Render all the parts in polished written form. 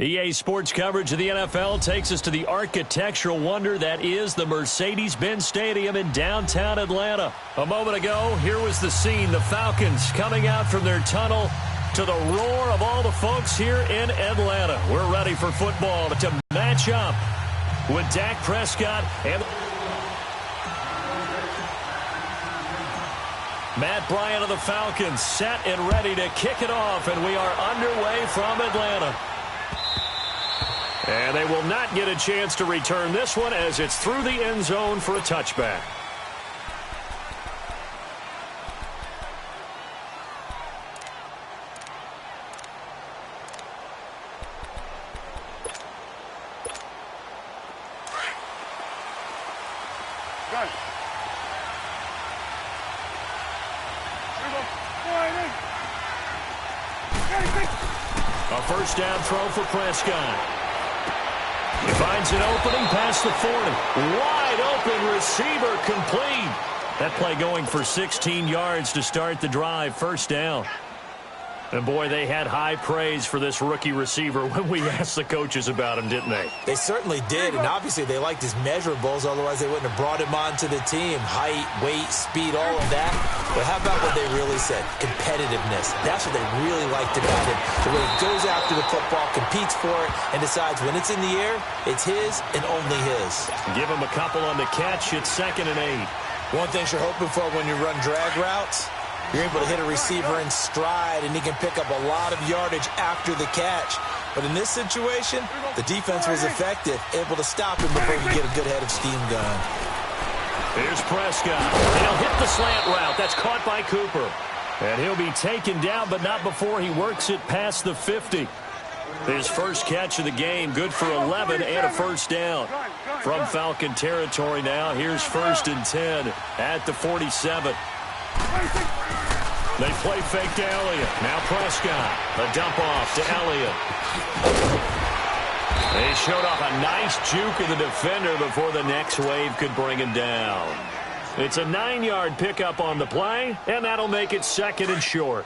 EA Sports coverage of the NFL takes us to the architectural wonder that is the Mercedes-Benz Stadium in downtown Atlanta. A moment ago, here was the scene. The Falcons coming out from their tunnel to the roar of all the folks here in Atlanta. We're ready for football to match up with Dak Prescott and Matt Bryant of the Falcons set and ready to kick it off, and we are underway from Atlanta. And they will not get a chance to return this one as it's through the end zone for a touchback. A first down throw for Prescott. He finds an opening past the 40. Wide open receiver complete. That play going for 16 yards to start the drive. First down. And, boy, they had high praise for this rookie receiver when we asked the coaches about him, didn't they? They certainly did, and obviously they liked his measurables. Otherwise, they wouldn't have brought him onto the team. Height, weight, speed, all of that. But how about what they really said? Competitiveness. That's what they really liked about him. The way he goes after the football, competes for it, and decides when it's in the air, it's his and only his. Give him a couple on the catch. It's 2nd and 8. One thing you're hoping for when you run drag routes, you're able to hit a receiver in stride, and he can pick up a lot of yardage after the catch. But in this situation, the defense was effective, able to stop him before he get a good head of steam going. Here's Prescott. And he'll hit the slant route. That's caught by Cooper. And he'll be taken down, but not before he works it past the 50. His first catch of the game, good for 11 and a first down. From Falcon territory now, here's 1st and 10 at the 47. They play fake to Elliott. Now Prescott. A dump off to Elliott. They showed off a nice juke of the defender before the next wave could bring him down. It's a 9-yard pickup on the play, and that'll make it 2nd and short.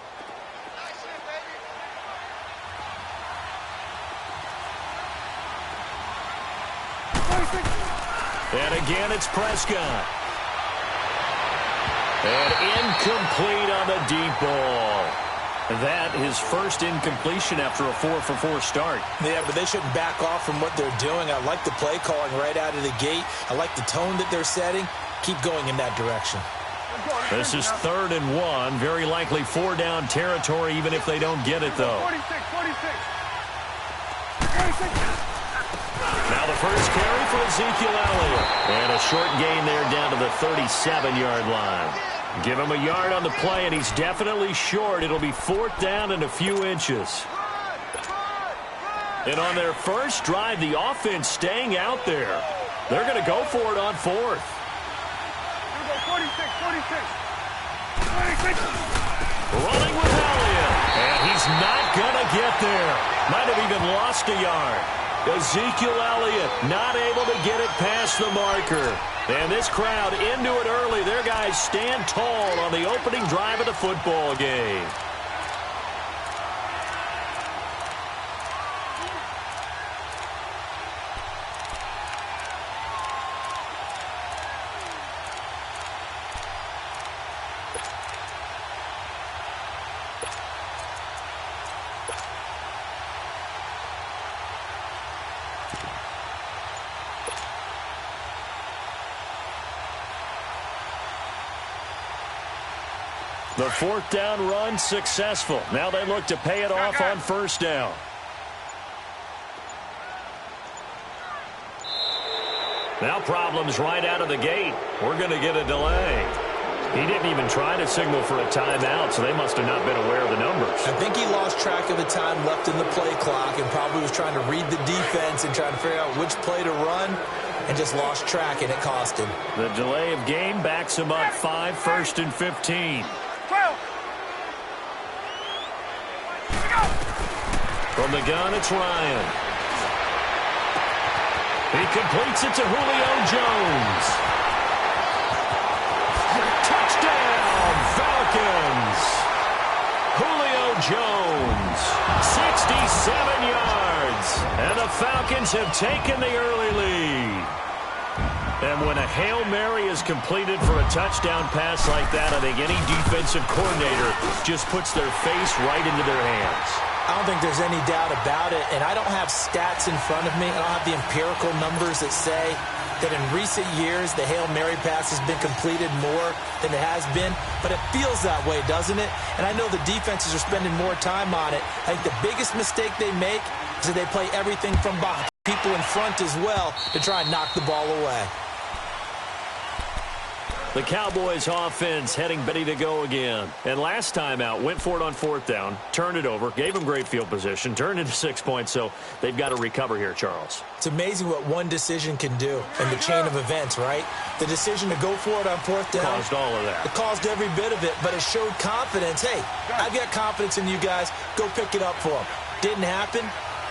And again, it's Prescott. And incomplete on the deep ball. That is first incompletion after a 4-for-4 start. Yeah, but they shouldn't back off from what they're doing. I like the play calling right out of the gate. I like the tone that they're setting. Keep going in that direction. This is 3rd and 1. Very likely 4-down territory, even if they don't get it, though. 46. Now the first carry for Ezekiel Elliott. And a short gain there down to the 37-yard line. Give him a yard on the play, and he's definitely short. It'll be 4th down and a few inches. And on their first drive, the offense staying out there. They're going to go for it on 4th. 46. Running with Elliott. And he's not going to get there. Might have even lost a yard. Ezekiel Elliott not able to get it past the marker. And this crowd into it early. Their guys stand tall on the opening drive of the football game. The 4th down run successful. Now they look to pay it off on 1st down. Now problems right out of the gate. We're going to get a delay. He didn't even try to signal for a timeout, so they must have not been aware of the numbers. I think he lost track of the time left in the play clock and probably was trying to read the defense and trying to figure out which play to run and just lost track, and it cost him. The delay of game backs him up 5, 1st and 15. From the gun, it's Ryan. He completes it to Julio Jones. Touchdown, Falcons. Julio Jones, 67 yards. yards. And the Falcons have taken the early lead. And when a Hail Mary is completed for a touchdown pass like that, I think any defensive coordinator just puts their face right into their hands. I don't think there's any doubt about it, and I don't have stats in front of me. I don't have the empirical numbers that say that in recent years the Hail Mary pass has been completed more than it has been, but it feels that way, doesn't it? And I know the defenses are spending more time on it. I think the biggest mistake they make is that they play everything from behind, people in front as well, to try and knock the ball away. The Cowboys offense heading ready to go again. And last time out, went for it on 4th down, turned it over, gave them great field position, turned into 6 points, so they've got to recover here, Charles. It's amazing what one decision can do in the chain of events, right? The decision to go for it on 4th down. Caused all of that. It caused every bit of it, but it showed confidence. Hey, I've got confidence in you guys. Go pick it up for them. Didn't happen.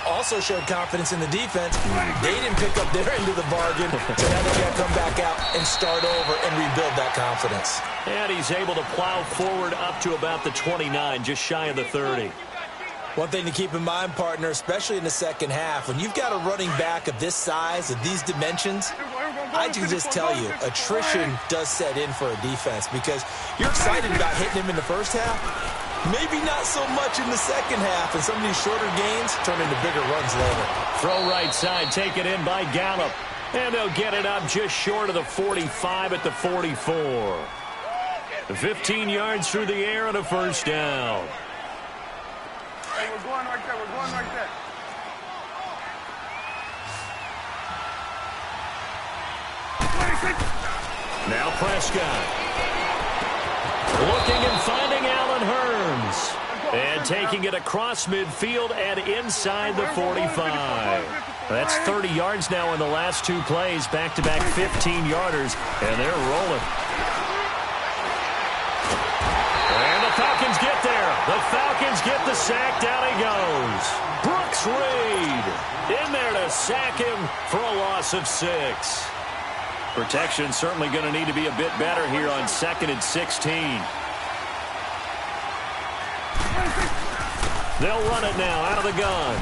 Also showed confidence in the defense. They didn't pick up their end of the bargain, so now they got to come back out and start over and rebuild that confidence. And he's able to plow forward up to about the 29, just shy of the 30. One thing to keep in mind, partner, especially in the second half, when you've got a running back of this size, of these dimensions, I can just tell you, attrition does set in for a defense because you're excited about hitting him in the first half. Maybe not so much in the second half, and some of these shorter gains turn into bigger runs later. Throw right side, taken in by Gallup. And they'll get it up just short of the 45 at the 44. 15 yards through the air and a first down. Hey, we're going right there. We're going right there. Now Prescott. Looking and finding Allen Hurns. And taking it across midfield and inside the 45. That's 30 yards now in the last 2 plays. Back-to-back 15-yarders. And they're rolling. And the Falcons get there. The Falcons get the sack. Down he goes. Brooks Reed in there to sack him for a loss of 6. Protection certainly going to need to be a bit better here on 2nd and 16. They'll run it now out of the gun.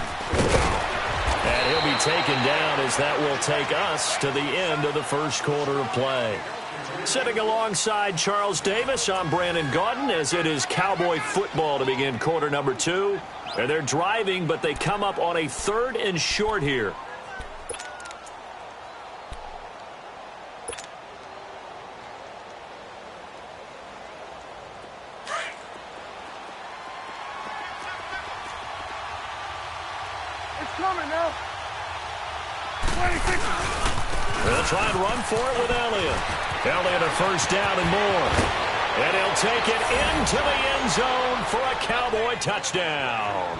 And he'll be taken down as that will take us to the end of the first quarter of play. Sitting alongside Charles Davis, I'm Brandon Gaudin as it is Cowboy football to begin quarter number 2. And they're driving, but they come up on a 3rd and short here. They'll try and run for it with Elliott. Elliott a first down and more. And he'll take it into the end zone for a Cowboy touchdown.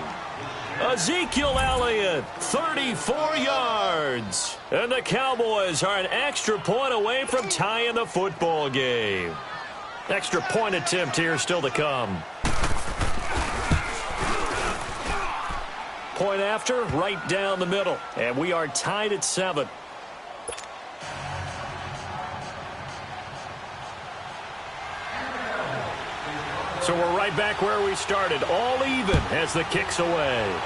Ezekiel Elliott, 34 yards. And the Cowboys are an extra point away from tying the football game. Extra point attempt here still to come. Point after, right down the middle. And we are tied at 7. So we're right back where we started, all even as the kick's away.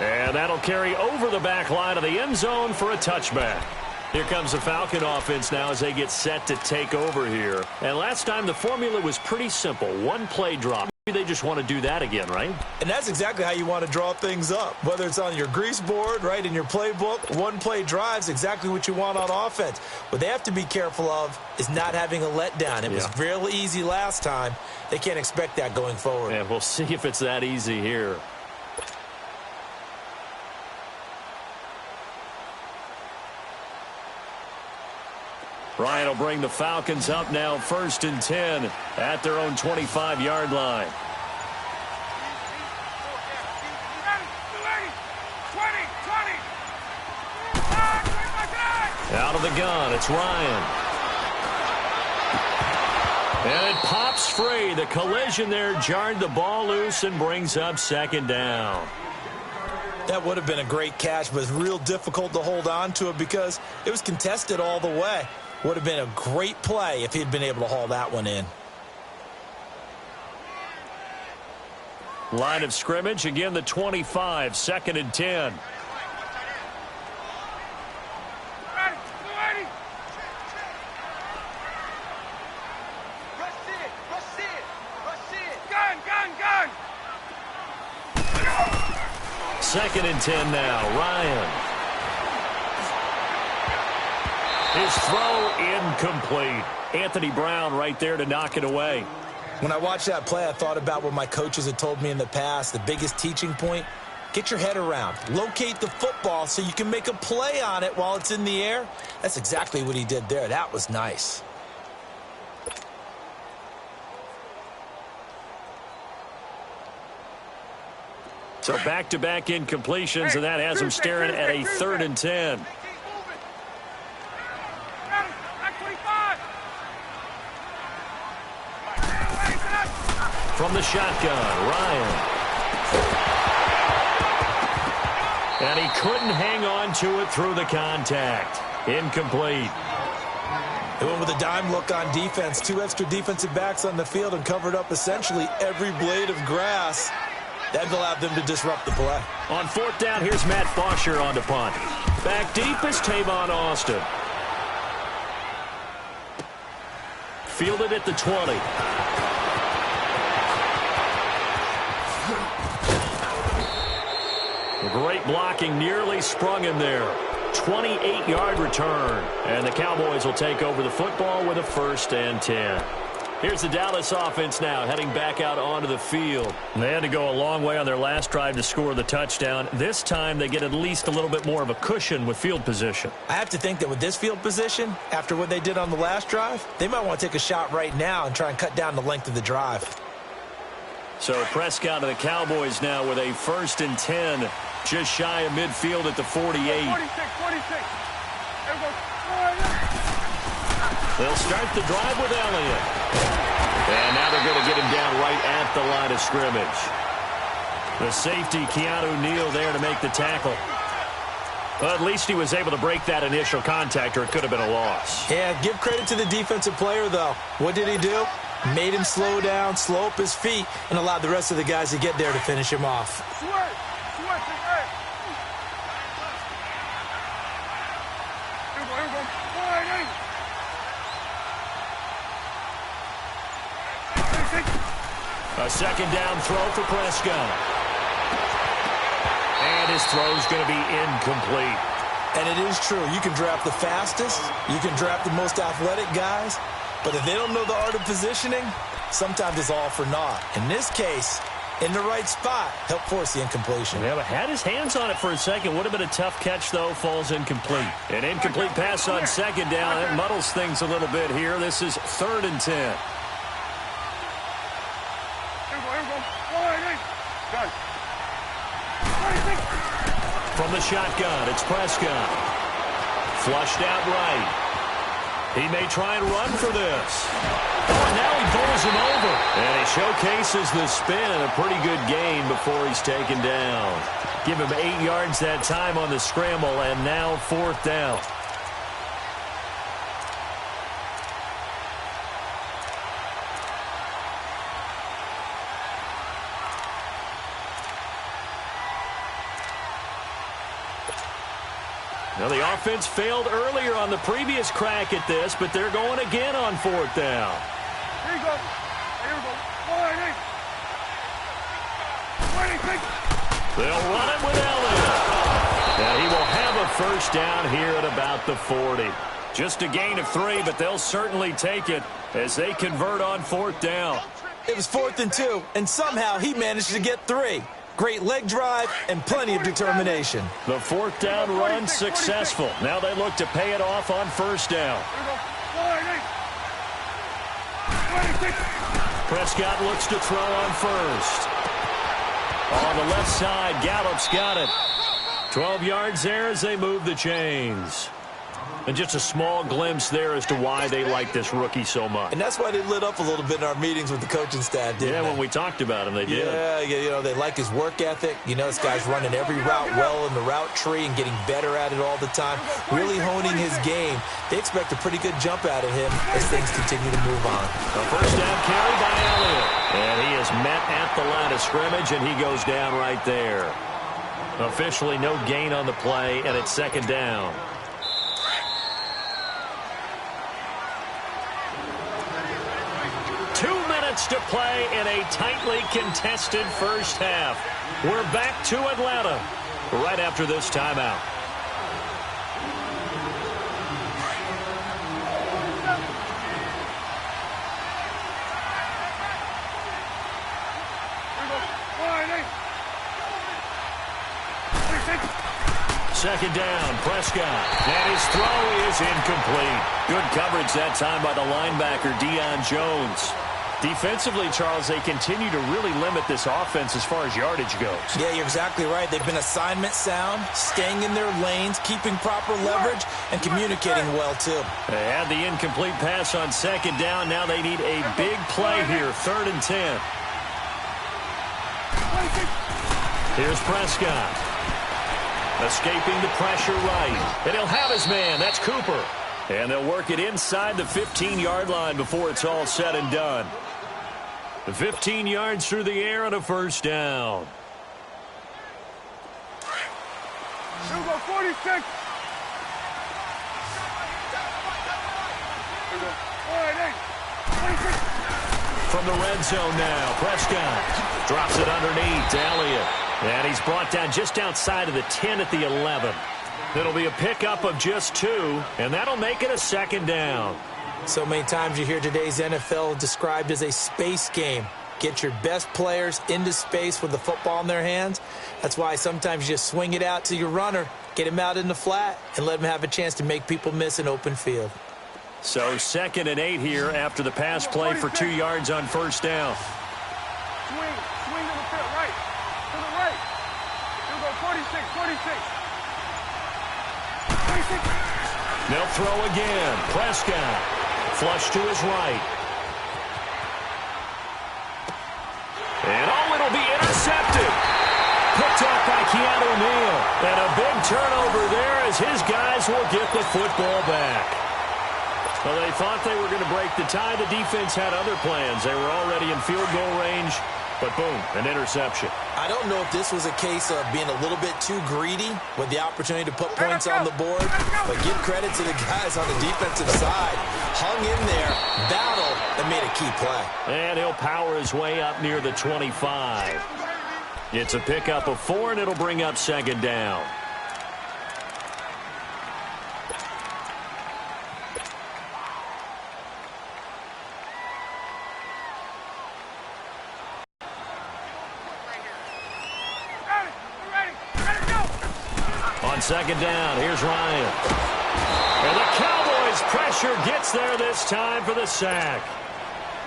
And that'll carry over the back line of the end zone for a touchback. Here comes the Falcon offense now as they get set to take over here. And last time the formula was pretty simple. One play drop. Maybe they just want to do that again, right? And that's exactly how you want to draw things up. Whether it's on your grease board, right, in your playbook, one play drive's exactly what you want on offense. What they have to be careful of is not having a letdown. It was real easy last time. They can't expect that going forward. And we'll see if it's that easy here. Ryan will bring the Falcons up now 1st and 10 at their own 25-yard line. Out of the gun, it's Ryan. And it pops free. The collision there jarred the ball loose and brings up 2nd down. That would have been a great catch, but it's real difficult to hold on to it because it was contested all the way. Would have been a great play if he'd been able to haul that one in. Line of scrimmage, again the 25, 2nd and 10. Second and 10 now. Ryan. His throw incomplete. Anthony Brown right there to knock it away. When I watched that play, I thought about what my coaches had told me in the past. The biggest teaching point, get your head around. Locate the football so you can make a play on it while it's in the air. That's exactly what he did there. That was nice. So back-to-back incompletions, and that has him staring at a 3rd and 10. From the shotgun, Ryan. And he couldn't hang on to it through the contact. Incomplete. They went with a dime look on defense. 2 extra defensive backs on the field and covered up essentially every blade of grass. That allowed them to disrupt the play. On 4th down, here's Matt Bosher on to punt. Back deep is Tavon Austin. Fielded at the 20. Great blocking, nearly sprung him there. 28-yard return. And the Cowboys will take over the football with a 1st and 10. Here's the Dallas offense now, heading back out onto the field. They had to go a long way on their last drive to score the touchdown. This time they get at least a little bit more of a cushion with field position. I have to think that with this field position, after what they did on the last drive, they might want to take a shot right now and try and cut down the length of the drive. So Prescott and the Cowboys now with a 1st and 10, just shy of midfield at the 48. 46. They'll start the drive with Elliott. And now they're going to get him down right at the line of scrimmage. The safety, Keanu Neal, there to make the tackle. Well, at least he was able to break that initial contact, or it could have been a loss. Yeah, give credit to the defensive player, though. What did he do? Made him slow down, slow up his feet, and allowed the rest of the guys to get there to finish him off. A 2nd down throw for Prescott. And his throw's going to be incomplete. And it is true. You can draft the fastest. You can draft the most athletic guys. But if they don't know the art of positioning, sometimes it's all for naught. In this case, in the right spot, helped force the incompletion. Yeah, but had his hands on it for a second. Would have been a tough catch, though. Falls incomplete. An incomplete pass on 2nd down. That muddles things a little bit here. This is 3rd and 10. From the shotgun, it's Prescott. Flushed out right. He may try and run for this. Oh, and now he bowls him over. And he showcases the spin. A pretty good gain before he's taken down. Give him 8 yards that time on the scramble, and now 4th down. Now, the offense failed earlier on the previous crack at this, but they're going again on 4th down. Here you go. Here we go. They'll run it with Elliott. And he will have a 1st down here at about the 40. Just a gain of 3, but they'll certainly take it as they convert on 4th down. It was 4th and 2, and somehow he managed to get 3. Great leg drive and plenty of determination. The 4th down run successful. Now they look to pay it off on 1st down. Prescott looks to throw on 1st. On the left side, Gallup's got it. 12 yards there as they move the chains. And just a small glimpse there as to why they like this rookie so much. And that's why they lit up a little bit in our meetings with the coaching staff, didn't they? Yeah, when we talked about him, they did. Yeah, you know, they like his work ethic. You know, this guy's running every route well in the route tree and getting better at it all the time, really honing his game. They expect a pretty good jump out of him as things continue to move on. A first down carry by Elliott. And he is met at the line of scrimmage, and he goes down right there. Officially no gain on the play, and it's second down. To play in a tightly contested first half. We're back to Atlanta right after this timeout. Second down, Prescott. And his throw is incomplete. Good coverage that time by the linebacker, Deion Jones. Defensively, Charles, they continue to really limit this offense as far as yardage goes. Yeah, you're exactly right. They've been assignment sound, staying in their lanes, keeping proper leverage, and communicating well, too. They had the incomplete pass on second down. Now they need a big play here, 3rd and 10. Here's Prescott. Escaping the pressure right. And he'll have his man. That's Cooper. And they'll work it inside the 15-yard line before it's all said and done. The 15 yards through the air and a first down. Here we go, 46. Here we go. All right, 26. From the red zone now, Prescott drops it underneath to Elliott. And he's brought down just outside of the 10 at the 11. It'll be a pickup of just 2, and that'll make it a second down. So many times you hear today's NFL described as a space game. Get your best players into space with the football in their hands. That's why sometimes you just swing it out to your runner, get him out in the flat, and let him have a chance to make people miss an open field. So 2nd and 8 here after the pass play for 2 yards on first down. Swing to the field, right. To the right. Here we go, 46, 46. They'll throw again. Prescott. Flush to his right. And it'll be intercepted. Picked up by Keanu Neal. And a big turnover there as his guys will get the football back. Well, they thought they were going to break the tie. The defense had other plans. They were already in field goal range. But boom, an interception. I don't know if this was a case of being a little bit too greedy with the opportunity to put points on the board, but give credit to the guys on the defensive side. Hung in there, battled, and made a key play. And he'll power his way up near the 25. It's a pickup of 4, and it'll bring up second down. On second down, here's Ryan. And the Cowboys' pressure gets there this time for the sack.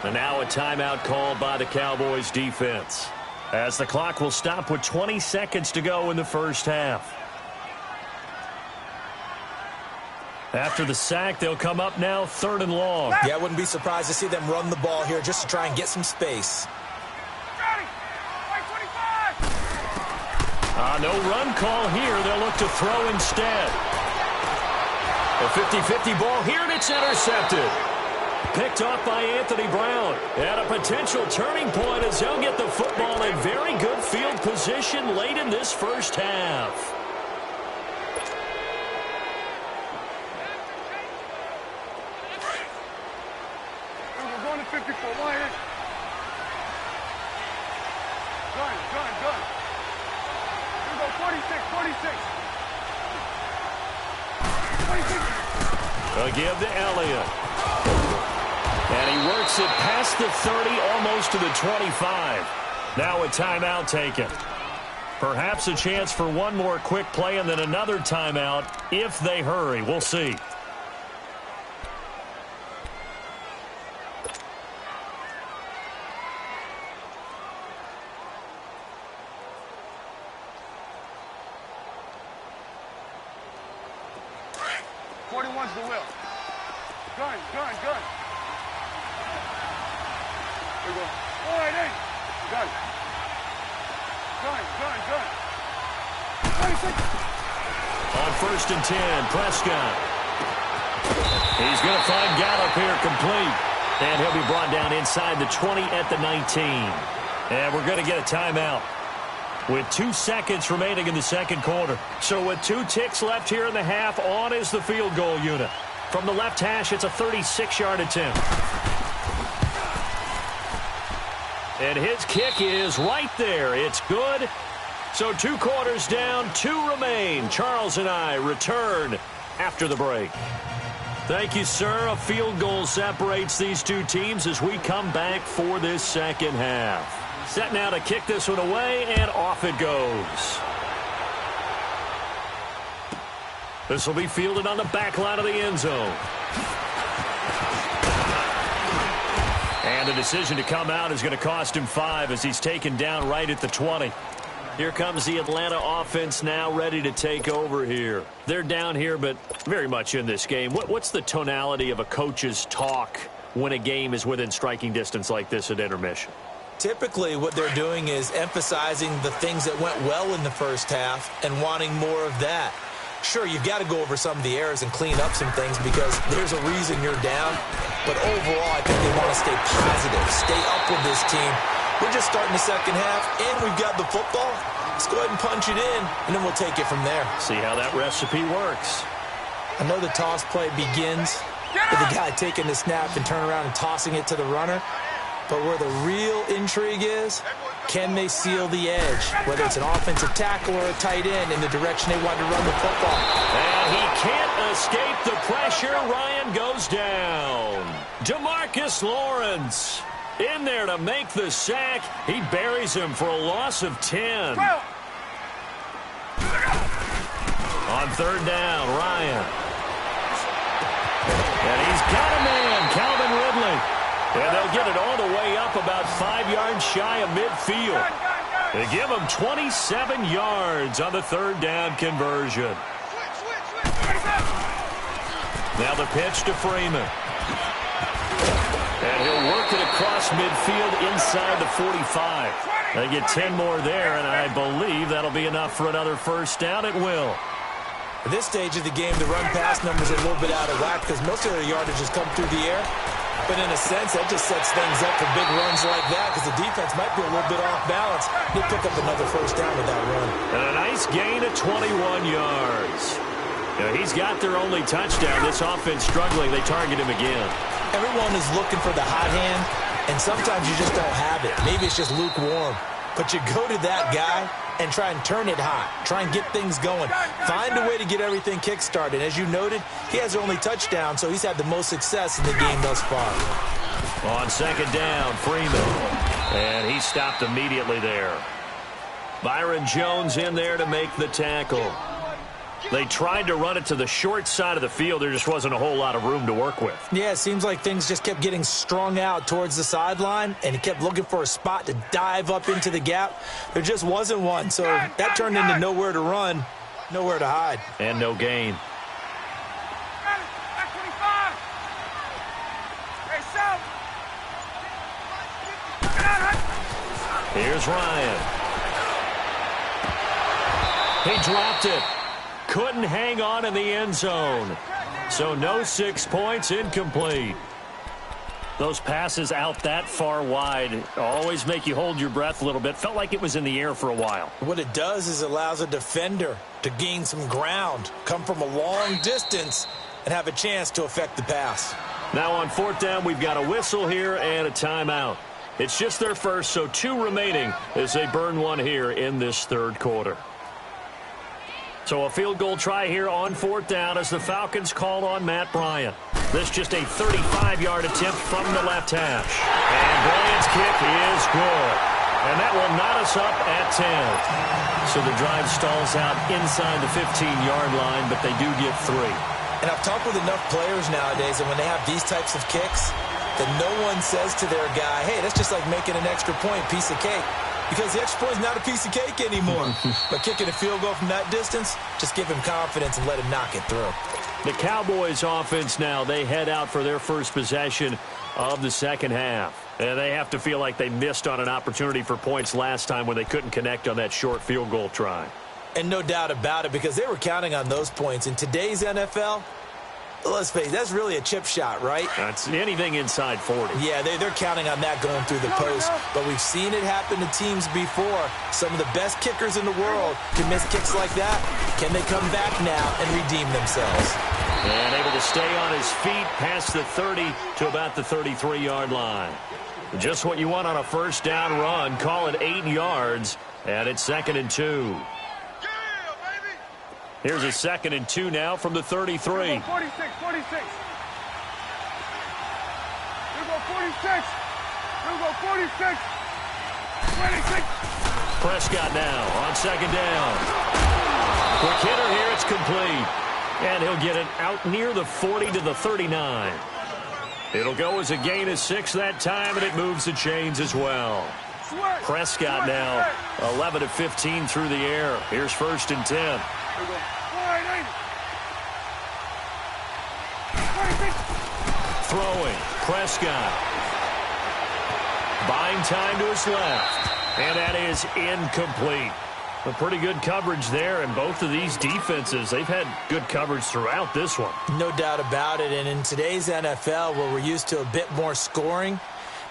And now a timeout called by the Cowboys defense, as the clock will stop with 20 seconds to go in the first half. After the sack, they'll come up now 3rd and long. Yeah, I wouldn't be surprised to see them run the ball here just to try and get some space. No run call here. They'll look to throw instead. A 50-50 ball here, and it's intercepted. Picked off by Anthony Brown. At a potential turning point as they'll get the football in very good field position late in this first half. We're going to 54. Gun. Gun. 46. A give to Elliott. And he works it past the 30, almost to the 25. Now a timeout taken. Perhaps a chance for one more quick play and then another timeout if they hurry. We'll see. 41's the will. Gun. Here we go. All right, hey. Gun. 26. On 1st and 10, Prescott. He's going to find Gallup here complete. And he'll be brought down inside the 20 at the 19. And we're going to get a timeout with 2 seconds remaining in the second quarter. So with 2 ticks left here in the half, on is the field goal unit. From the left hash, it's a 36-yard attempt. And his kick is right there. It's good. So 2 quarters down, 2 remain. Charles and I return after the break. Thank you, sir. A field goal separates these 2 teams as we come back for this second half. Set now to kick this one away, and off it goes. This will be fielded on the back line of the end zone. And the decision to come out is going to cost him 5 as he's taken down right at the 20. Here comes the Atlanta offense now ready to take over here. They're down here, but very much in this game. What's the tonality of a coach's talk when a game is within striking distance like this at intermission? Typically, what they're doing is emphasizing the things that went well in the first half and wanting more of that. Sure, you've got to go over some of the errors and clean up some things because there's a reason you're down. But overall, I think they want to stay positive, stay up with this team. We're just starting the second half, and we've got the football. Let's go ahead and punch it in, and then we'll take it from there. See how that recipe works. I know the toss play begins with the guy taking the snap and turn around and tossing it to the runner. But where the real intrigue is, can they seal the edge, whether it's an offensive tackle or a tight end in the direction they want to run the football. And he can't escape the pressure. Ryan goes down. DeMarcus Lawrence in there to make the sack. He buries him for a loss of 10. On 3rd down, Ryan. And he's got a man, Calvin Ridley. And they'll get it all the way up about 5 yards shy of midfield. They give him 27 yards on the 3rd down conversion. Now the pitch to Freeman. And he'll work it across midfield inside the 45. They get 10 more there, and I believe that'll be enough for another 1st down. It will. At this stage of the game, the run-pass numbers are a little bit out of whack because most of their yardage has come through the air. But in a sense, that just sets things up for big runs like that because the defense might be a little bit off balance. He'll pick up another 1st down with that run. And a nice gain of 21 yards. Now, he's got their only touchdown. This offense struggling. They target him again. Everyone is looking for the hot hand, and sometimes you just don't have it. Maybe it's just lukewarm. But you go to that guy and try and turn it hot. Try and get things going. Find a way to get everything kick-started. As you noted, he has their only touchdown, so he's had the most success in the game thus far. On 2nd down, Freeman. And he stopped immediately there. Byron Jones in there to make the tackle. They tried to run it to the short side of the field. There just wasn't a whole lot of room to work with. Yeah, it seems like things just kept getting strung out towards the sideline, and he kept looking for a spot to dive up into the gap. There just wasn't one, so that turned into nowhere to run, nowhere to hide. And no gain. Here's Ryan. He dropped it. Couldn't hang on in the end zone. So no 6 points, incomplete. Those passes out that far wide always make you hold your breath a little bit. Felt like it was in the air for a while. What it does is allows a defender to gain some ground, come from a long distance, and have a chance to affect the pass. Now on 4th down, we've got a whistle here and a timeout. It's just their first, so 2 remaining as they burn one here in this 3rd quarter. So a field goal try here on 4th down as the Falcons call on Matt Bryant. This just a 35-yard attempt from the left hash. And Bryant's kick is good. And that will knot us up at 10. So the drive stalls out inside the 15-yard line, but they do get 3. And I've talked with enough players nowadays that when they have these types of kicks, that no one says to their guy, hey, that's just like making an extra point, piece of cake. Because the extra point is not a piece of cake anymore. But kicking a field goal from that distance, just give him confidence and let him knock it through. The Cowboys offense now, they head out for their first possession of the second half. And they have to feel like they missed on an opportunity for points last time when they couldn't connect on that short field goal try. And no doubt about it, because they were counting on those points. In today's NFL, let's face it, that's really a chip shot, right? That's anything inside 40. Yeah, they're counting on that going through the post. But we've seen it happen to teams before. Some of the best kickers in the world can miss kicks like that. Can they come back now and redeem themselves? And able to stay on his feet past the 30 to about the 33-yard line. Just what you want on a first down run. Call it 8 yards, and it's 2nd and 2. Here's a 2nd and 2 now from the 33. 46, 46. Here go 46. Here go 46. 26. Prescott now on 2nd down. Quick hitter here, it's complete. And he'll get it out near the 40 to the 39. It'll go as a gain of 6 that time, and it moves the chains as well. Prescott now 11 of 15 through the air. Here's 1st and 10. Throwing, Prescott. Buying time to his left. And that is incomplete. A pretty good coverage there, and both of these defenses, they've had good coverage throughout this one. No doubt about it, and in today's NFL, where we're used to a bit more scoring,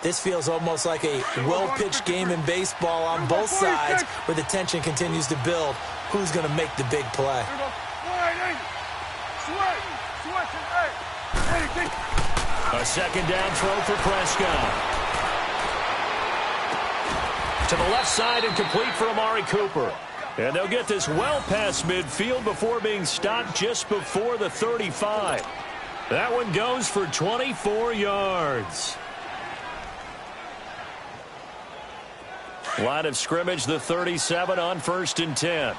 this feels almost like a well-pitched game in baseball on both sides, where the tension continues to build. Who's going to make the big play? A 2nd down throw for Prescott. To the left side and complete for Amari Cooper. And they'll get this well past midfield before being stopped just before the 35. That one goes for 24 yards. Line of scrimmage, the 37 on 1st and 10.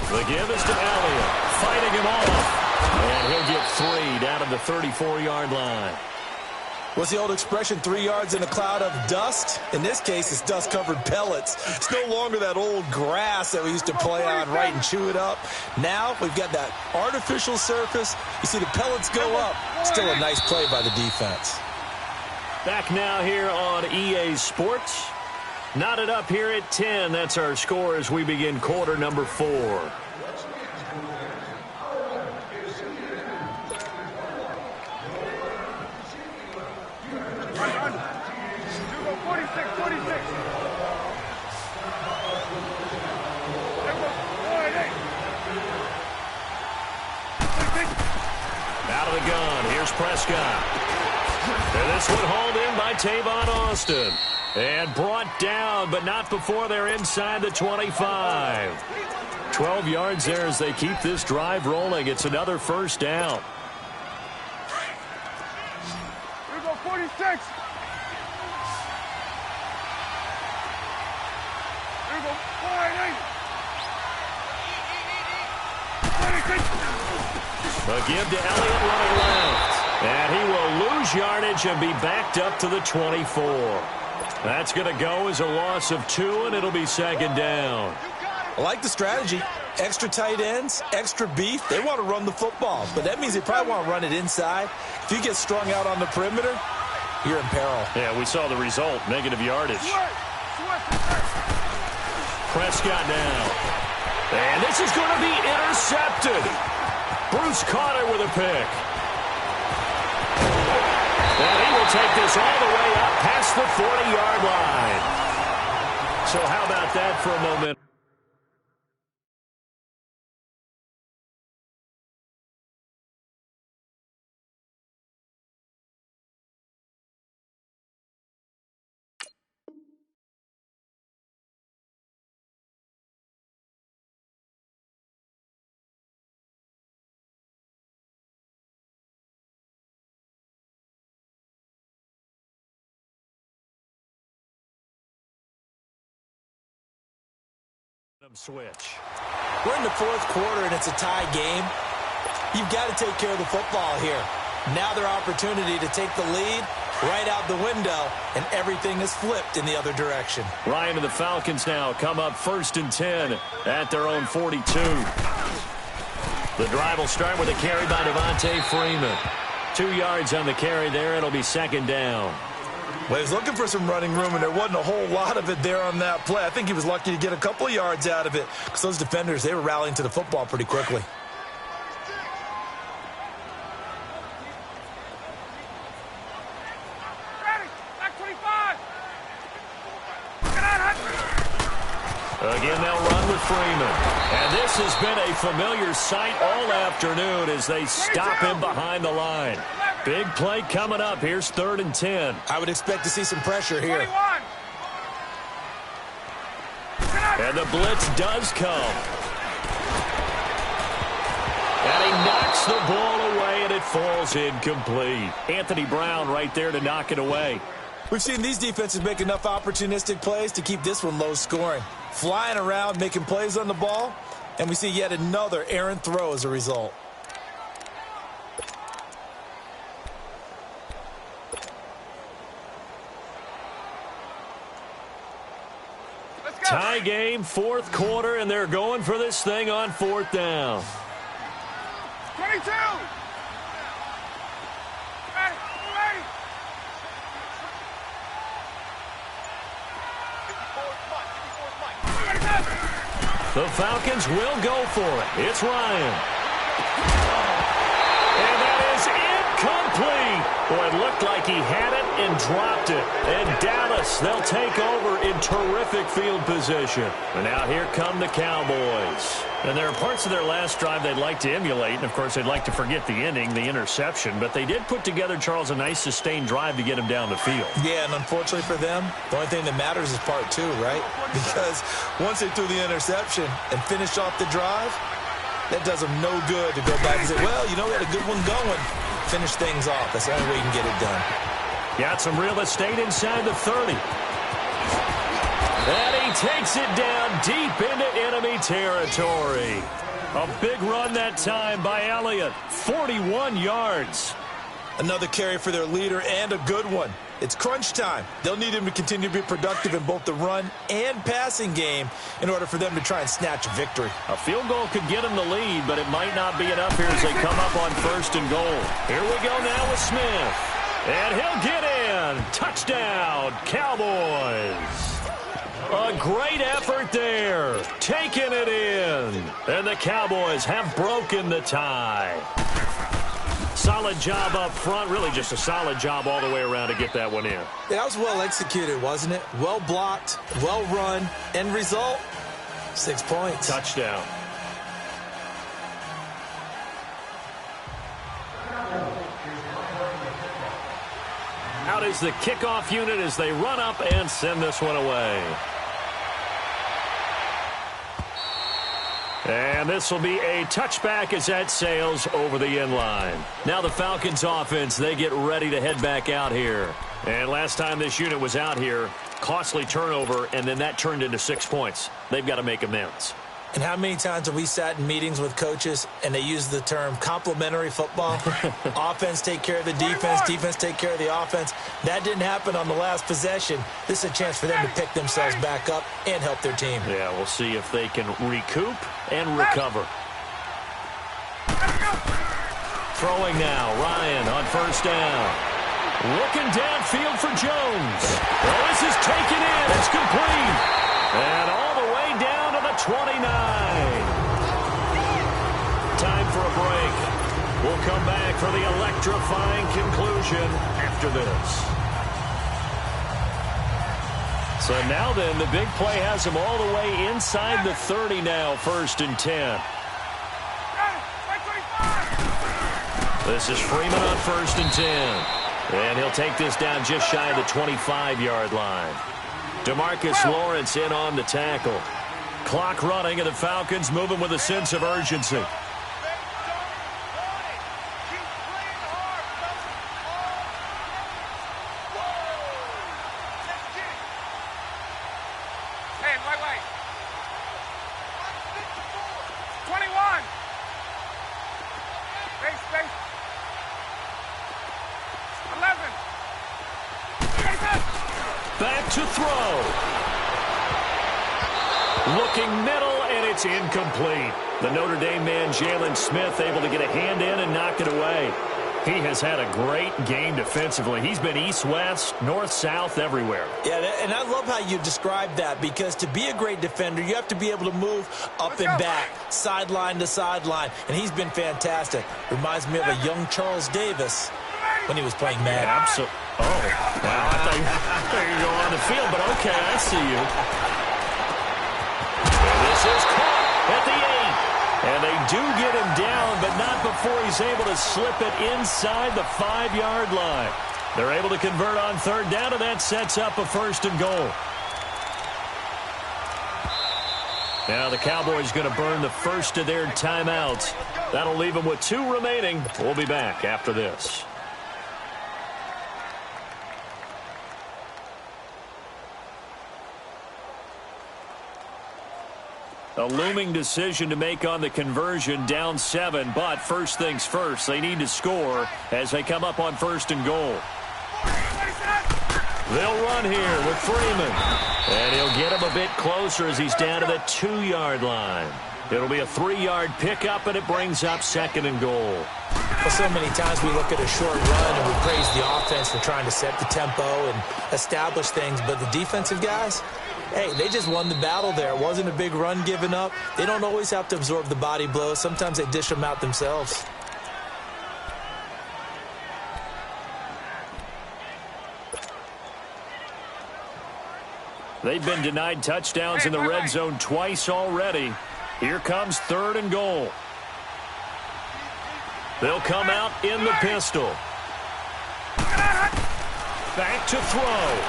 The give is to Elliott, fighting him off. And he'll get 3 down to the 34-yard line. What's the old expression, 3 yards in a cloud of dust? In this case, it's dust-covered pellets. It's no longer that old grass that we used to play on, right, and chew it up. Now we've got that artificial surface. You see the pellets go up. Still a nice play by the defense. Back now here on EA Sports. Knotted up here at 10. That's our score as we begin quarter number 4. Out of the gun, here's Prescott. And this one hauled in by Tavon Austin. And brought down, but not before they're inside the 25. 12 yards there as they keep this drive rolling. It's another first down. Here go 46. Here go 48. 26. A give to Elliott running left. And he will lose yardage and be backed up to the 24. That's going to go as a loss of 2, and it'll be 2nd down. I like the strategy. Extra tight ends, extra beef. They want to run the football, but that means they probably want to run it inside. If you get strung out on the perimeter, you're in peril. Yeah, we saw the result, negative yardage. Prescott now. And this is going to be intercepted. Bruce caught it with a pick. And he will take this all the way up past the 40-yard line. So how about that for a moment? Switch. We're in the 4th quarter, and it's a tie game. You've got to take care of the football here. Now their opportunity to take the lead right out the window, and everything is flipped in the other direction. Ryan and the Falcons now come up 1st and 10 at their own 42. The drive will start with a carry by Devontae Freeman. 2 yards on the carry there. It'll be 2nd down. Well, he was looking for some running room, and there wasn't a whole lot of it there on that play. I think he was lucky to get a couple of yards out of it because those defenders, they were rallying to the football pretty quickly. Again, they'll run with Freeman. And this has been a familiar sight all afternoon as they stop him behind the line. Big play coming up. Here's 3rd and 10. I would expect to see some pressure here. 21. And the blitz does come. And he knocks the ball away, and it falls incomplete. Anthony Brown right there to knock it away. We've seen these defenses make enough opportunistic plays to keep this one low scoring. Flying around, making plays on the ball, and we see yet another errant throw as a result. Tie game, 4th quarter, and they're going for this thing on 4th down. 22. The Falcons will go for it. It's Ryan. And that is incomplete. Boy, it looked like he had it and dropped it. And Dallas, they'll take over in terrific field position. And now here come the Cowboys. And there are parts of their last drive they'd like to emulate. And, of course, they'd like to forget the ending, the interception. But they did put together, Charles, a nice sustained drive to get him down the field. Yeah, and unfortunately for them, the only thing that matters is part 2, right? Because once they threw the interception and finished off the drive, that does them no good to go back and say, well, you know, we had a good one going. Finish things off. That's the only way you can get it done. Got some real estate inside the 30. And he takes it down deep into enemy territory. A big run that time by Elliott. 41 yards. Another carry for their leader and a good one. It's crunch time. They'll need him to continue to be productive in both the run and passing game in order for them to try and snatch a victory. A field goal could get him the lead, but it might not be enough here as they come up on 1st and goal. Here we go now with Smith. And he'll get in. Touchdown, Cowboys. A great effort there. Taking it in. And the Cowboys have broken the tie. Solid job up front. Really just a solid job all the way around to get that one in. Yeah, that was well executed, wasn't it? Well blocked, well run. End result, 6 points. Touchdown. Out is the kickoff unit as they run up and send this one away. And this will be a touchback as that sails over the end line. Now the Falcons offense, they get ready to head back out here. And last time this unit was out here, costly turnover, and then that turned into 6 points. They've got to make amends. And how many times have we sat in meetings with coaches and they use the term complementary football? Offense take care of the defense, defense take care of the offense. That didn't happen on the last possession. This is a chance for them to pick themselves back up and help their team. Yeah, we'll see if they can recoup and recover. Throwing now, Ryan on 1st down. Looking downfield for Jones. Well, this is taken in. It's complete. And all the way down to the 29. Time for a break. We'll come back for the electrifying conclusion after this. So now then, the big play has them all the way inside the 30 now, 1st and 10. This is Freeman on 1st and 10. And he'll take this down just shy of the 25-yard line. DeMarcus Lawrence in on the tackle. Clock running, and the Falcons moving with a sense of urgency. Hey, wait. 21. Space. 11. back to throw. Looking middle, and it's incomplete. The Notre Dame man, Jalen Smith, able to get a hand in and knock it away. He has had a great game defensively. He's been east-west, north-south, everywhere. Yeah, and I love how you described that, because to be a great defender, you have to be able to move up and back, sideline to sideline, and he's been fantastic. Reminds me of a young Charles Davis when he was playing Madden. Absolutely. Oh, wow. I thought you go on the field, but okay, I see you. And this is caught at the 8. And they do get him down, but not before he's able to slip it inside the 5-yard line. They're able to convert on third down, and that sets up a 1st and goal. Now the Cowboys going to burn the first of their timeouts. That'll leave them with 2 remaining. We'll be back after this. A looming decision to make on the conversion, down 7, but first things first, they need to score as they come up on 1st and goal. They'll run here with Freeman, and he'll get him a bit closer as he's down to the 2-yard line. It'll be a 3-yard pickup, and it brings up 2nd and goal. Well, so many times we look at a short run and we praise the offense for trying to set the tempo and establish things, but the defensive guys, hey, they just won the battle there. It wasn't a big run given up. They don't always have to absorb the body blows. Sometimes they dish them out themselves. They've been denied touchdowns in the red zone twice already. Here comes 3rd and goal. They'll come out in the pistol. Back to throw.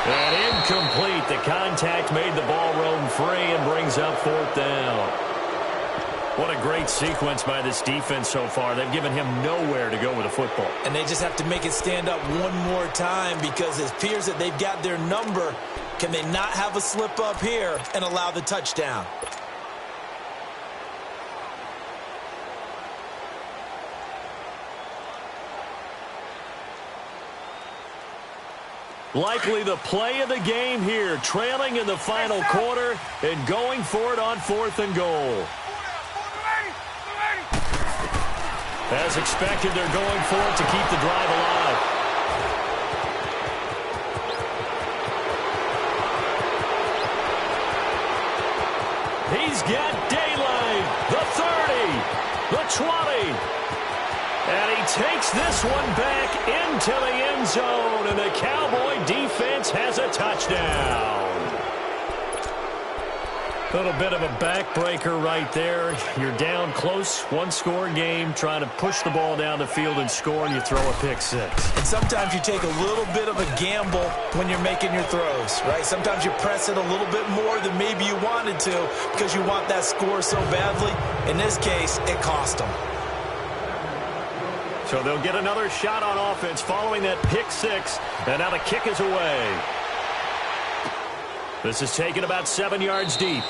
And incomplete. The contact made the ball roam free and brings up 4th down. What a great sequence by this defense so far. They've given him nowhere to go with the football. And they just have to make it stand up one more time, because it appears that they've got their number. Can they not have a slip up here and allow the touchdown? Likely the play of the game here, trailing in the final quarter and going for it on 4th and goal. As expected, they're going for it to keep the drive alive. He's got daylight, the 30, the 20. And he takes this one back into the end zone, and the Cowboy defense has a touchdown. A little bit of a backbreaker right there. You're down close, 1-score game, trying to push the ball down the field and score, and you throw a pick-6. And sometimes you take a little bit of a gamble when you're making your throws, right? Sometimes you press it a little bit more than maybe you wanted to because you want that score so badly. In this case, it cost them. So they'll get another shot on offense following that pick-6, and now the kick is away. This is taken about 7 yards deep.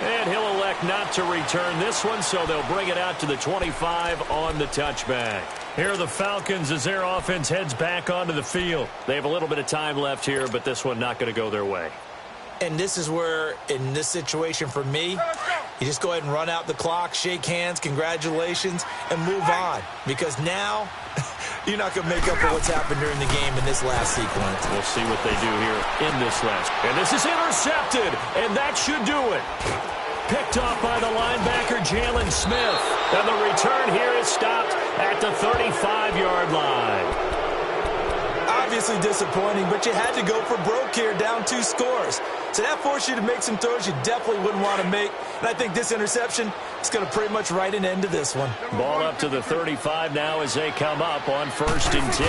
And he'll elect not to return this one, so they'll bring it out to the 25 on the touchback. Here are the Falcons as their offense heads back onto the field. They have a little bit of time left here, but this one not going to go their way. And this is where, in this situation for me, you just go ahead and run out the clock, shake hands, congratulations, and move on. Because now, you're not going to make up for what's happened during the game in this last sequence. We'll see what they do here in this last. And this is intercepted, and that should do it. Picked off by the linebacker, Jalen Smith. And the return here is stopped at the 35-yard line. Obviously disappointing, but you had to go for broke here, down 2 scores. So that forced you to make some throws you definitely wouldn't want to make. And I think this interception is going to pretty much write an end to this one. Ball up to the 35 now as they come up on 1st and 10.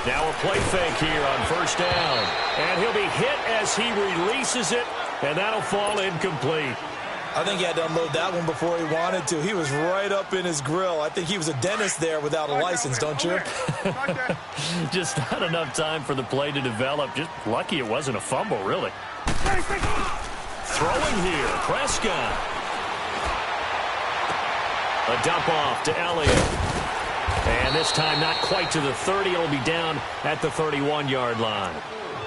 Now a play fake here on 1st down. And he'll be hit as he releases it, and that'll fall incomplete. I think he had to unload that one before he wanted to. He was right up in his grill. I think he was a dentist there without a license, don't you? Just not enough time for the play to develop. Just lucky it wasn't a fumble, really. Throwing here, Prescott. A dump off to Elliott. And this time not quite to the 30. It'll be down at the 31-yard line.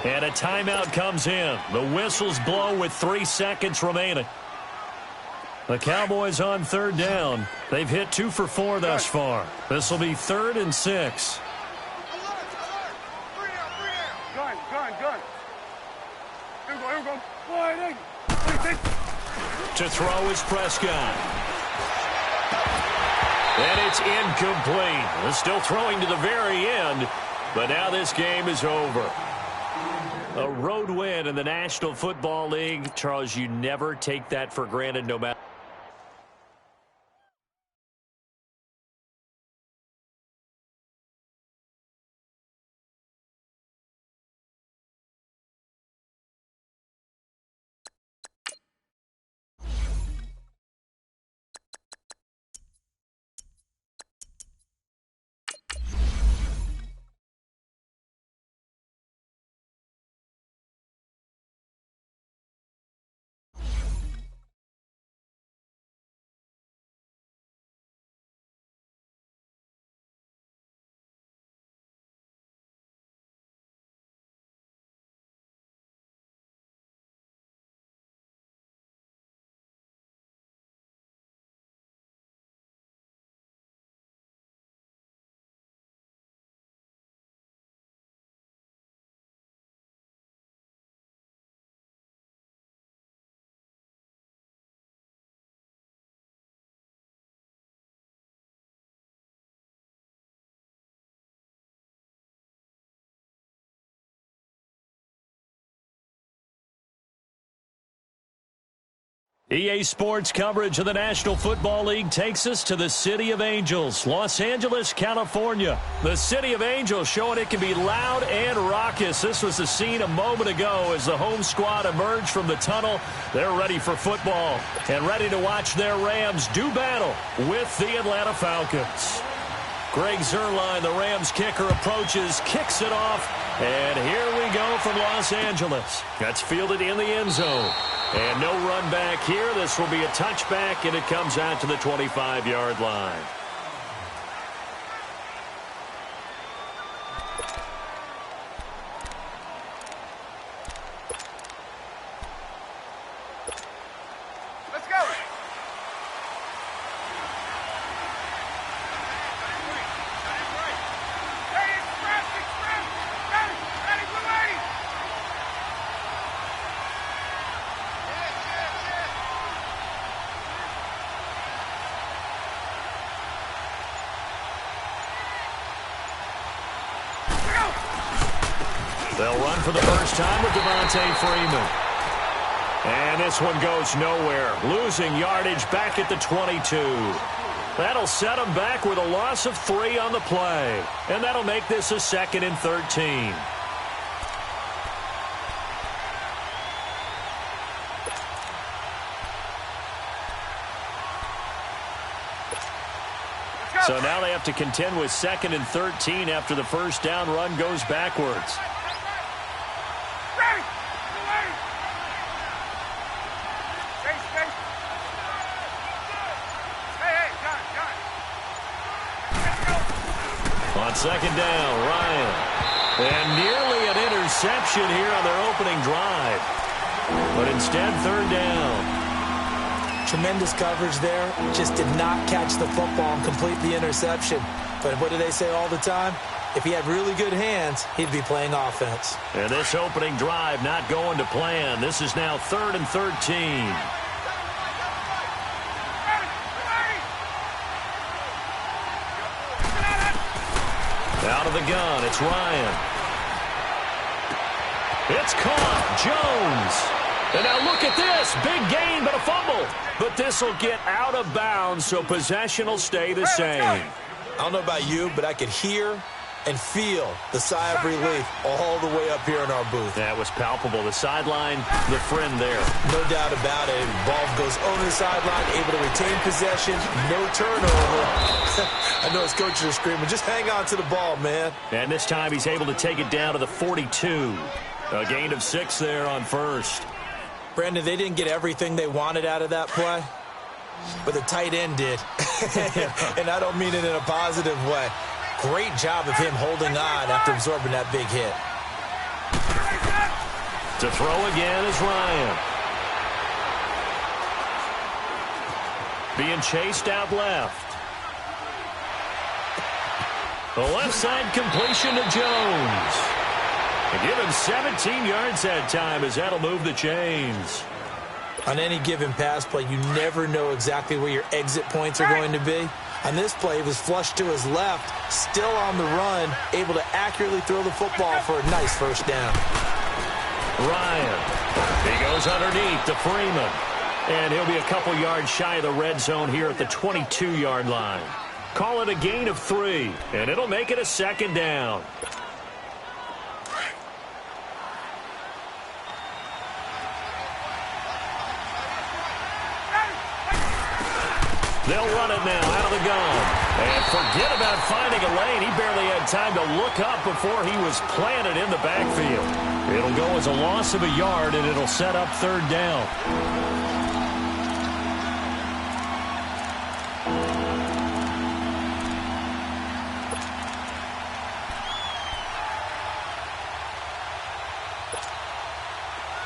And a timeout comes in. The whistles blow with 3 seconds remaining. The Cowboys on third down. They've hit 2 for 4 thus far. This will be 3rd and 6. Gun. Here we go. Wide To throw is Prescott. And it's incomplete. They're still throwing to the very end, but now this game is over. A road win in the National Football League. Charles, you never take that for granted no matter. EA Sports coverage of the National Football League takes us to the City of Angels, Los Angeles, California. The City of Angels showing it can be loud and raucous. This was the scene a moment ago as the home squad emerged from the tunnel. They're ready for football and ready to watch their Rams do battle with the Atlanta Falcons. Greg Zuerlein, the Rams kicker, approaches, kicks it off, and here we go from Los Angeles. That's fielded in the end zone. And no run back here. This will be a touchback, and it comes out to the 25-yard line. Let's go. Hey, express. Ready, we're ready. They'll run for the first time with Devontae Freeman. And this one goes nowhere. Losing yardage back at the 22. That'll set them back with a loss of 3 on the play. And that'll make this a 2nd and 13. So now they have to contend with 2nd and 13 after the first down run goes backwards. On 2nd down, Ryan. And nearly an interception here on their opening drive. But instead, 3rd down. Tremendous coverage there. Just did not catch the football and complete the interception. But what do they say all the time? If he had really good hands, he'd be playing offense. And this opening drive not going to plan. This is now 3rd and 13. Out of the gun, it's Ryan. It's caught. Jones. And now look at this. Big gain, but a fumble. But this will get out of bounds, so possession will stay the same. I don't know about you, but I could hear and feel the sigh of relief all the way up here in our booth. That was palpable. The sideline, the friend there. No doubt about it. Ball goes over the sideline, able to retain possession, no turnover. I know his coaches are screaming, just hang on to the ball, man. And this time he's able to take it down to the 42. A gain of 6 there on first. Brandon, they didn't get everything they wanted out of that play, but the tight end did. And I don't mean it in a positive way. Great job of him holding on after absorbing that big hit. To throw again is Ryan. Being chased out left. The left side completion to Jones. They give him 17 yards that time as that'll move the chains. On any given pass play, you never know exactly where your exit points are going to be. On this play, he was flushed to his left, still on the run, able to accurately throw the football for a nice first down. Ryan. He goes underneath to Freeman. And he'll be a couple yards shy of the red zone here at the 22-yard line. Call it a gain of 3, and it'll make it a second down. They'll run it now out of the gun. And forget about finding a lane. He barely had time to look up before he was planted in the backfield. It'll go as a loss of a yard, and it'll set up third down.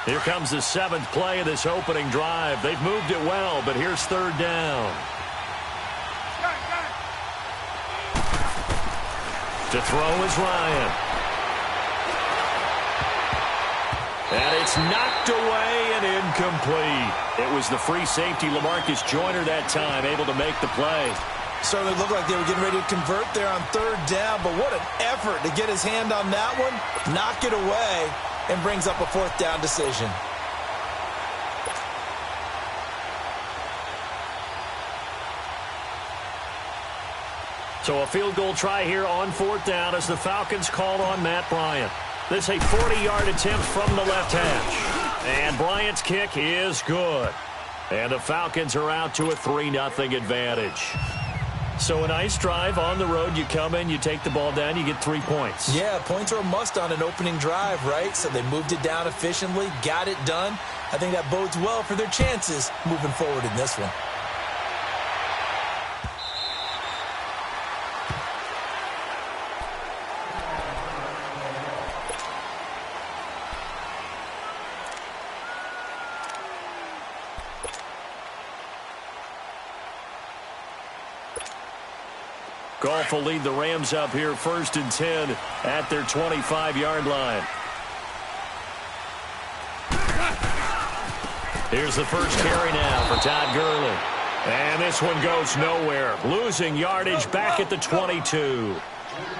Here comes the 7th play of this opening drive. They've moved it well, but here's third down. To throw is Ryan. And it's knocked away and incomplete. It was the free safety, LaMarcus Joyner, that time, able to make the play. Certainly looked like they were getting ready to convert there on third down, but what an effort to get his hand on that one, knock it away, and brings up a fourth down decision. So a field goal try here on fourth down as the Falcons called on Matt Bryant. This a 40-yard attempt from the left hash. And Bryant's kick is good. And the Falcons are out to a 3-0 advantage. So a nice drive on the road. You come in, you take the ball down, you get 3 points. Yeah, points are a must on an opening drive, right? So they moved it down efficiently, got it done. I think that bodes well for their chances moving forward in this one. Goff will lead the Rams up here 1st and 10 at their 25-yard line. Here's the first carry now for Todd Gurley. And this one goes nowhere. Losing yardage back at the 22.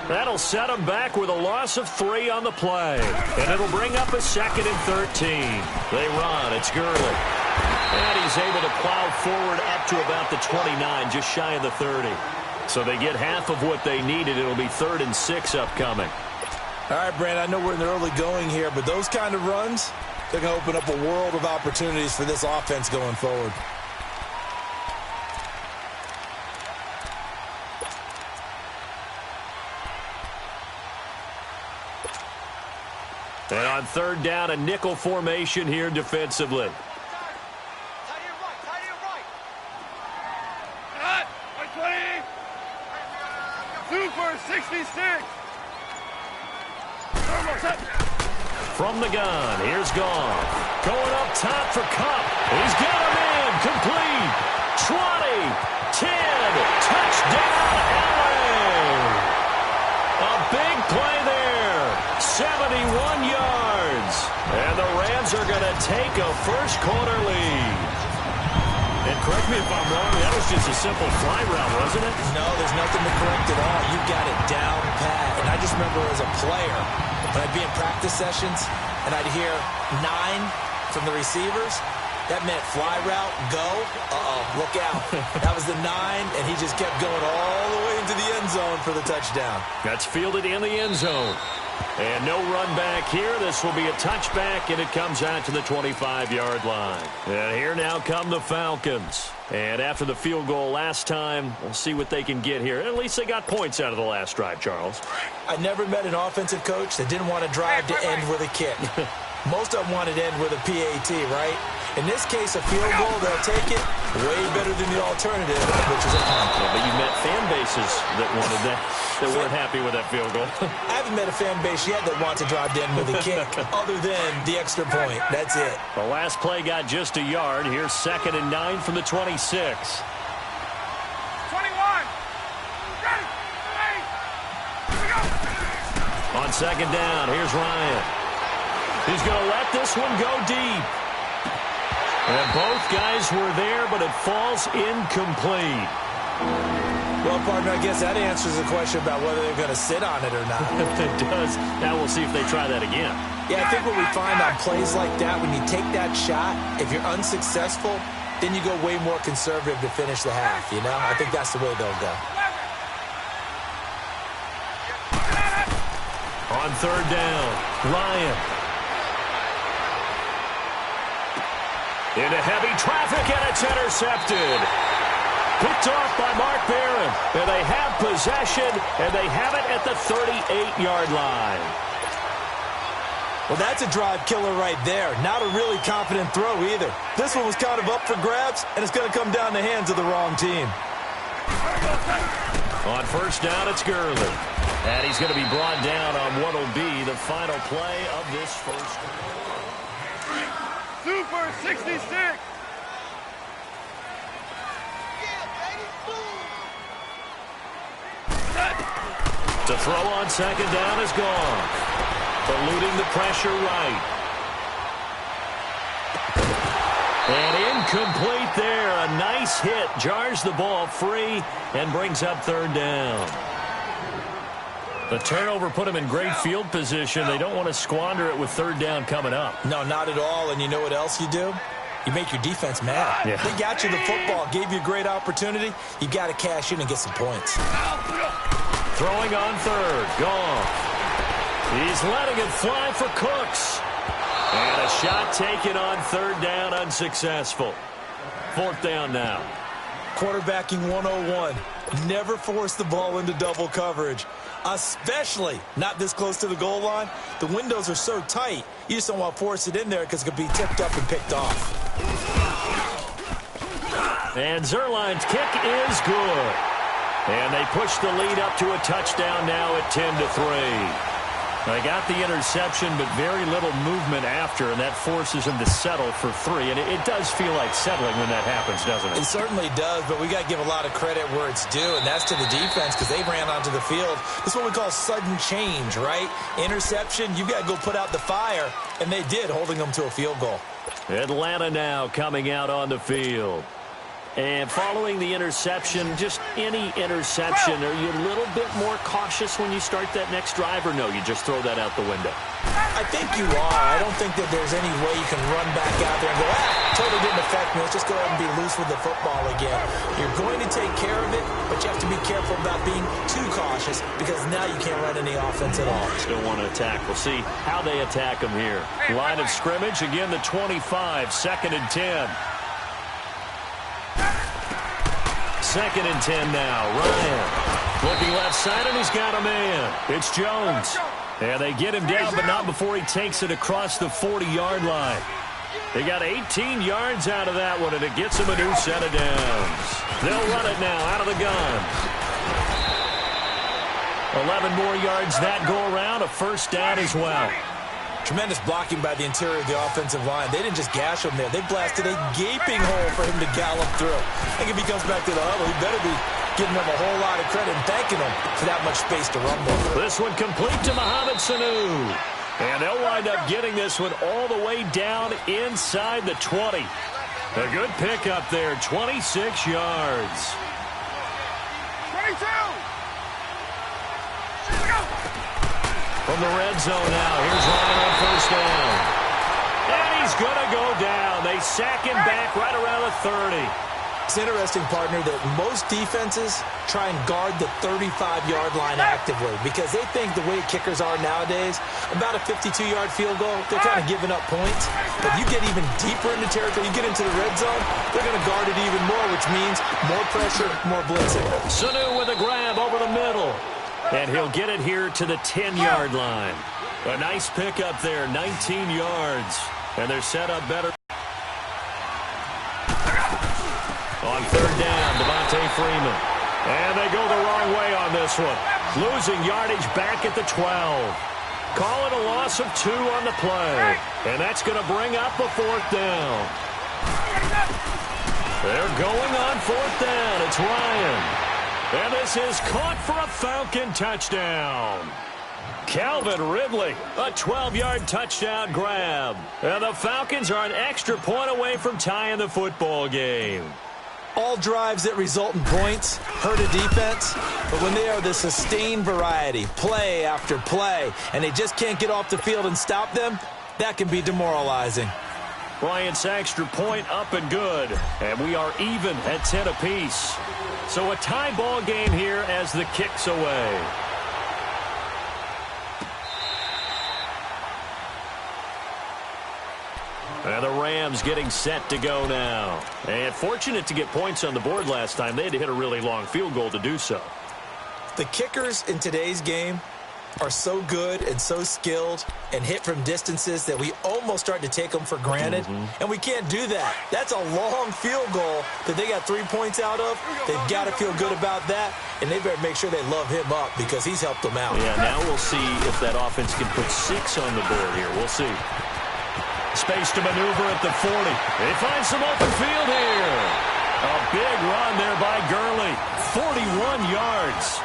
That'll set him back with a loss of 3 on the play. And it'll bring up a 2nd and 13. They run. It's Gurley. And he's able to plow forward up to about the 29, just shy of the 30. So they get half of what they needed. It'll be 3rd and 6 upcoming. All right, Brand, I know we're in the early going here, but those kind of runs, they're going to open up a world of opportunities for this offense going forward. And on third down, a nickel formation here defensively. Super 66. From the gun, here's Goff. Going up top for Kupp. He's got him in. Complete. 20. 10. Touchdown, LA. A big play there. 71 yards. And the Rams are going to take a first-quarter lead. And correct me if I'm wrong, that was just a simple fly route, wasn't it? No, there's nothing to correct at all. You got it down pat. And I just remember as a player, when I'd be in practice sessions and I'd hear 9 from the receivers, that meant fly route, go. Uh-oh, look out. That was the 9, and he just kept going all the way into the end zone for the touchdown. That's fielded in the end zone. And no run back here. This will be a touchback, and it comes out to the 25-yard line. And here now come the Falcons. And after the field goal last time, we'll see what they can get here. At least they got points out of the last drive, Charles. I never met an offensive coach that didn't want to drive to end with a kick. Most of them wanted to end with a PAT, right? In this case, a field goal, they'll take it way better than the alternative, which is a punt. Yeah, but you met fan bases that wanted that weren't happy with that field goal. I haven't met a fan base yet that wants to drive in with a kick other than the extra point. That's it. The last play got just a yard. Here's 2nd and 9 from the 26. 21. Ready. On 2nd down, here's Ryan. He's going to let this one go deep. And both guys were there, but it falls incomplete. Well, partner, I guess that answers the question about whether they're going to sit on it or not. It does. Now we'll see if they try that again. Yeah, I think what we find on plays like that, when you take that shot, if you're unsuccessful, then you go way more conservative to finish the half, you know? I think that's the way they'll go. On 3rd down, Ryan. Into heavy traffic, and it's intercepted. Picked off by Mark Barron. And they have possession, and they have it at the 38-yard line. Well, that's a drive killer right there. Not a really confident throw either. This one was kind of up for grabs, and it's going to come down the hands of the wrong team. On 1st down, it's Gurley. And he's going to be brought down on what will be the final play of this first. Super 66. To throw on 2nd down is gone. Eluding the pressure right. And incomplete there. A nice hit. Jars the ball free and brings up 3rd down. The turnover put them in great field position. They don't want to squander it with 3rd down coming up. No, not at all. And you know what else you do? You make your defense mad. Yeah. They got you the football, gave you a great opportunity. You got to cash in and get some points. Throwing on 3rd. Gone. He's letting it fly for Cooks. And a shot taken on 3rd down, unsuccessful. 4th down now. Quarterbacking 101. Never force the ball into double coverage, especially not this close to the goal line. The windows are so tight, you just don't want to force it in there because it could be tipped up and picked off. And Zerline's kick is good. And they push the lead up to a touchdown now at 10-3. They got the interception, but very little movement after, and that forces them to settle for 3. And it does feel like settling when that happens, doesn't it? It certainly does, but we got to give a lot of credit where it's due, and that's to the defense because they ran onto the field. This is what we call sudden change, right? Interception, you've got to go put out the fire, and they did, holding them to a field goal. Atlanta now coming out on the field. And following the interception, just any interception, are you a little bit more cautious when you start that next drive, or no, you just throw that out the window? I think you are. I don't think that there's any way you can run back out there and go, totally didn't affect me. Let's just go ahead and be loose with the football again. You're going to take care of it, but you have to be careful about being too cautious because now you can't run any offense at all. Still want to attack. We'll see how they attack them here. Line of scrimmage, again the 25, 2nd and 10. 2nd and 10 now. Ryan looking left side, and he's got a man. It's Jones. And they get him down, but not before he takes it across the 40-yard line. They got 18 yards out of that one, and it gets him a new set of downs. They'll run it now out of the gun. 11 more yards that go around, a 1st down as well. Tremendous blocking by the interior of the offensive line. They didn't just gash him there. They blasted a gaping hole for him to gallop through. I think if he comes back to the huddle, he better be giving them a whole lot of credit and thanking them for that much space to rumble. This one complete to Mohamed Sanu. And they'll wind up getting this one all the way down inside the 20. A good pickup there, 26 yards. 22. From the red zone now, here's Ryan on 1st down. And he's going to go down. They sack him back right around the 30. It's interesting, partner, that most defenses try and guard the 35-yard line actively because they think the way kickers are nowadays, about a 52-yard field goal, they're kind of giving up points. But you get even deeper into territory, you get into the red zone, they're going to guard it even more, which means more pressure, more blitzing. Sanu with a grab over the middle. And he'll get it here to the 10-yard line. A nice pickup there, 19 yards. And they're set up better. Freeman. And they go the wrong way on this one. Losing yardage back at the 12. Call it a loss of 2 on the play. And that's going to bring up a 4th down. They're going on 4th down. It's Ryan. And this is caught for a Falcon touchdown. Calvin Ridley, a 12-yard touchdown grab. And the Falcons are an extra point away from tying the football game. All drives that result in points hurt a defense, but when they are the sustained variety, play after play, and they just can't get off the field and stop them, that can be demoralizing. Bryant's extra point up and good, and we are even at 10 apiece. So a tie ball game here as the kick's away. And the Rams getting set to go now. And fortunate to get points on the board last time. They had to hit a really long field goal to do so. The kickers in today's game are so good and so skilled and hit from distances that we almost start to take them for granted. And we can't do that. That's a long field goal that they got 3 points out of. They've got to feel good about that, and they better make sure they love him up because he's helped them out. Yeah, now we'll see if that offense can put 6 on the board here. We'll see. Space to maneuver at the 40. They find some open field here. A big run there by Gurley. 41 yards.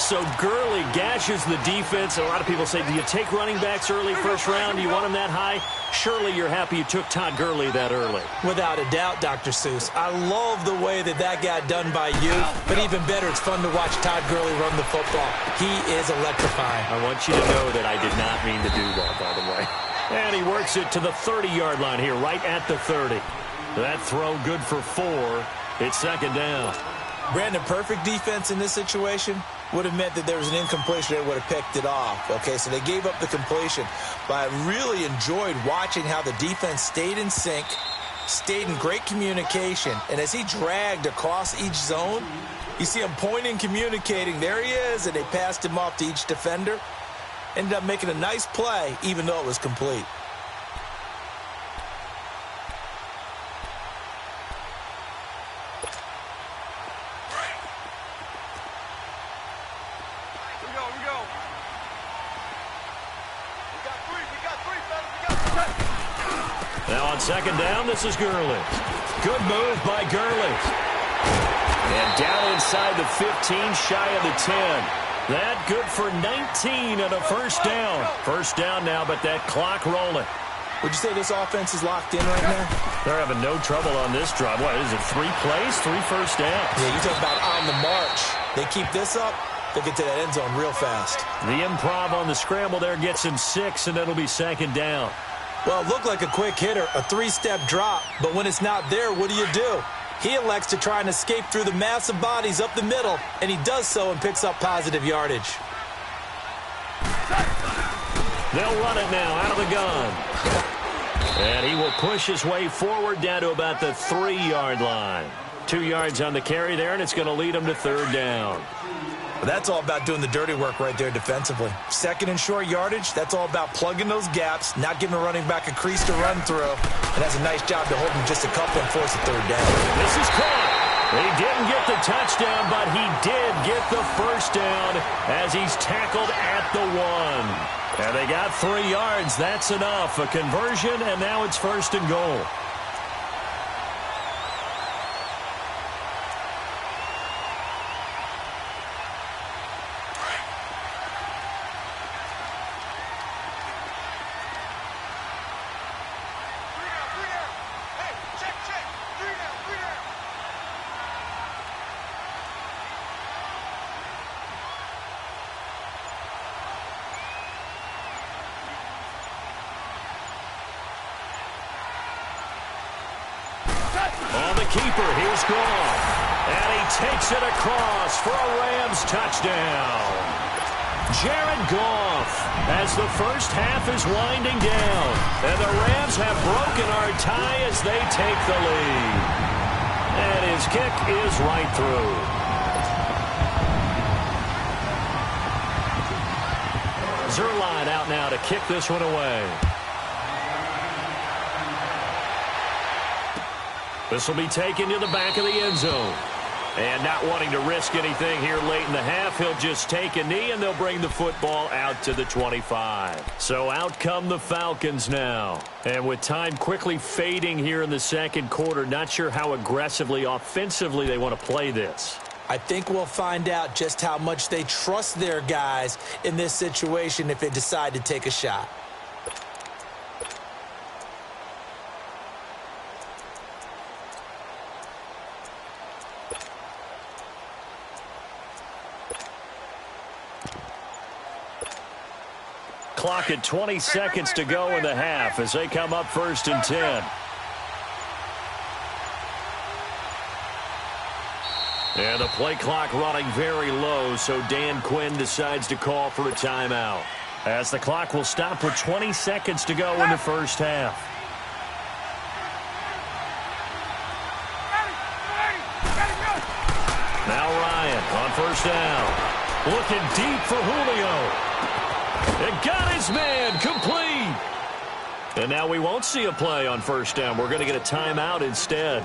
So Gurley gashes the defense. A lot of people say, do you take running backs early first round? Do you want them that high? Surely you're happy you took Todd Gurley that early. Without a doubt, Dr. Seuss. I love the way that got done by you. But even better, it's fun to watch Todd Gurley run the football. He is electrifying. I want you to know that I did not mean to do that, by the way. And he works it to the 30-yard line here, right at the 30. That throw good for 4. It's 2nd down. Brandon, perfect defense in this situation would have meant that there was an incompletion. They would have picked it off. Okay, so they gave up the completion. But I really enjoyed watching how the defense stayed in sync, stayed in great communication. And as he dragged across each zone, you see him pointing, communicating. There he is, and they passed him off to each defender. Ended up making a nice play, even though it was complete. Here we go. We got three, fellas. Now on 2nd down, this is Gurley. Good move by Gurley. And down inside the 15, shy of the 10. That good for 19 and a 1st down. 1st down now, but that clock rolling. Would you say this offense is locked in right now? They're having no trouble on this drive. What is it, 3 plays, 3 first downs? Yeah, you talk about on the march. They keep this up, they'll get to that end zone real fast. The improv on the scramble there gets him 6, and it'll be 2nd down. Well, it looked like a quick hitter, a 3-step drop, but when it's not there, what do? He elects to try and escape through the massive bodies up the middle, and he does so and picks up positive yardage. They'll run it now out of the gun. And he will push his way forward down to about the 3-yard line. 2 yards on the carry there, and it's going to lead him to 3rd down. But that's all about doing the dirty work right there defensively. 2nd and short yardage, that's all about plugging those gaps, not giving a running back a crease to run through. And that's a nice job to hold him just a couple and force a 3rd down. This is caught. He didn't get the touchdown, but he did get the 1st down as he's tackled at the 1. And they got 3 yards. That's enough. A conversion, and now it's 1st and goal. On the keeper, here's Goff. And he takes it across for a Rams touchdown. Jared Goff as the first half is winding down. And the Rams have broken our tie as they take the lead. And his kick is right through. Zerline out now to kick this one away. This will be taken to the back of the end zone. And not wanting to risk anything here late in the half, he'll just take a knee, and they'll bring the football out to the 25. So out come the Falcons now. And with time quickly fading here in the second quarter, not sure how aggressively, offensively they want to play this. I think we'll find out just how much they trust their guys in this situation if they decide to take a shot. Clock at 20 seconds to go in the half as they come up 1st and 10. And the play clock running very low, so Dan Quinn decides to call for a timeout. As the clock will stop with 20 seconds to go in the first half. Now Ryan on 1st down. Looking deep for Julio. And got his man complete. And now we won't see a play on 1st down. We're going to get a timeout instead,